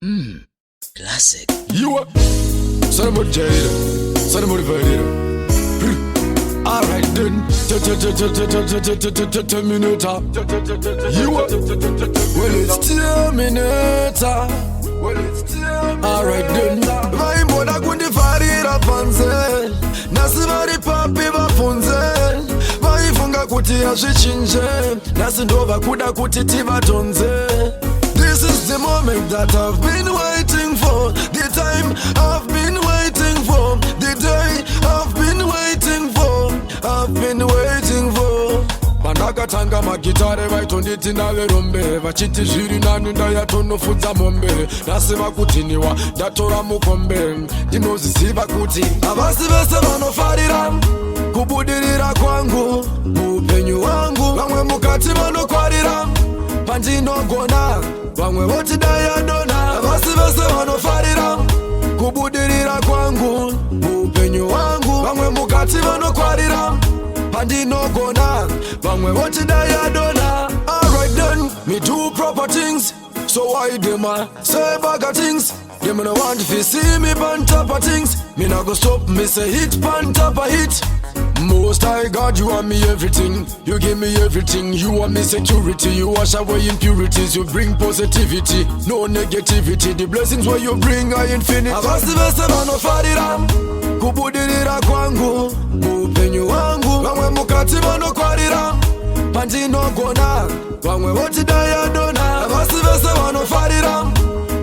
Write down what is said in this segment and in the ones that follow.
Classic. You are son of Jada, son of motivator. Alright then, Terminator. You are well, it's Terminator. Alright then, vai moda kundi farira panze, nasi vari papi vafunze, vai funga kuti azvichinje, nasi ndova kuda kuti tivatonze. This is the moment that I've been waiting for, the time I've been waiting for, the day I've been waiting for, I've been waiting for. Pandakatanga magitare vaitonditi ndaverombe, vachiti zviri nani ndayatonofudza mombe, nasi vakutiniwa ndatora mukombe, ndinoziziva kuti havasi vese vanofarira kubudirira kwangu muupenyu wangu, vamwe mukati vanokwarira pandinogona, vamwe voti dayadona. Havasi vese vanofarira kubudirira kwangu muupenyu wangu, vamwe mukati vanokwarira pandinogona, vamwe voti dayadona. Alright then, me do proper things, so why them a say bugger things? Them no want to see me on top of things. Me not go stop, me say hit on top of hit. Most High God, you want me everything. You give me everything. You want me security. You wash away impurities. You bring positivity, no negativity. The blessings where you bring are infinite. Avasi vese vanofarira kubudirira kwangu muupenyu wangu, vamwe mukati vanokwarira pandinogona, vamwe voti dayadona. Avasi vese vanofarira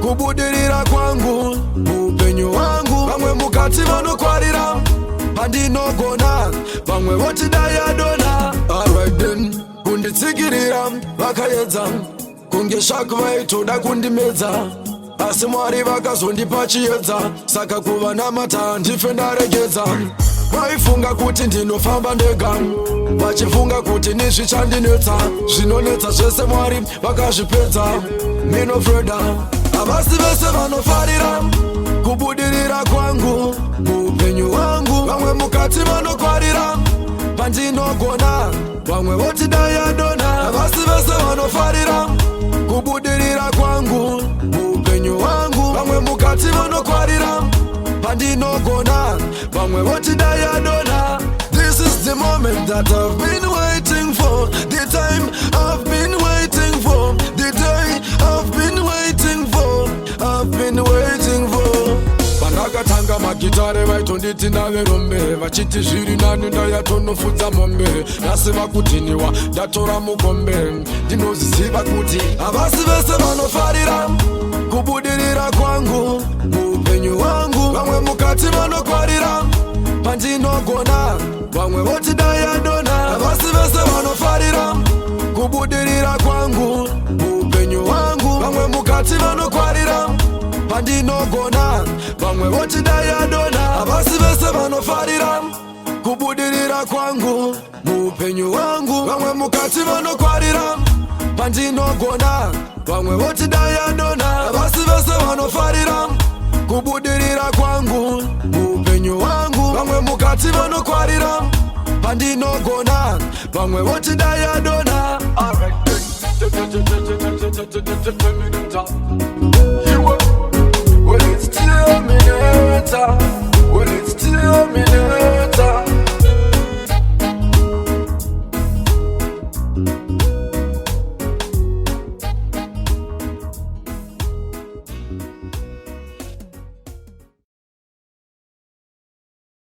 kubudirira kwangu muupenyu wangu, vamwe mukati vanokwarira pandinogona, vamwe voti dayadona. Alright then, kunditsikirira vakaedza kunge shaku vaitoda kundimedza, asi Mwari vakazondipa chiedza, saka kuva namata ndife ndaregedza. Vaifunga kuti ndinofamba ndega, vachifunga kuti nizvichandinetsa, zvinonetsa zvese Mwari vakazvipedza. Mino Freda, havasi vese vanofarira kubudirira kwangu muupenyu wangu, vamwe mukati vanokwarira pandinogona, vamwe voti dayadona. Havasi vese vanofarira kubudirira kwangu muupenyu wangu, vamwe mukati vanokwarira pandinogona, vamwe voti dayadona. This is the moment that I've been waiting for, the time I've been waiting for, the day I've been waiting for, I've been waiting for. Pandakatanga magitare vaitonditi ndaverombe, vachiti zviri nani ndayatonofudza mombe, nasi vakutiniwa ndatora mukombe, ndinoziziva kuti havasi vese vanofarira kubudirira kwangu muupenyu wangu, vamwe mukati vanokwarira pandinogona, vamwe voti dayadona. Havasi vese vanofarira kubudirira kwangu muupenyu wangu, vamwe mukati vanokwarira pandinogona, vamwe voti dayadona. Havasi vese vanofarira kubudirira kwangu muupenyu wangu, vamwe mukati vanokwarira pandinogona, vamwe voti dayadona. Havasi vese vanofarira kubudirira kwangu muupenyu wangu, vamwe mukati vanokwarira pandinogona, vamwe voti dayadona. Alright then, you are well, it's Terminator.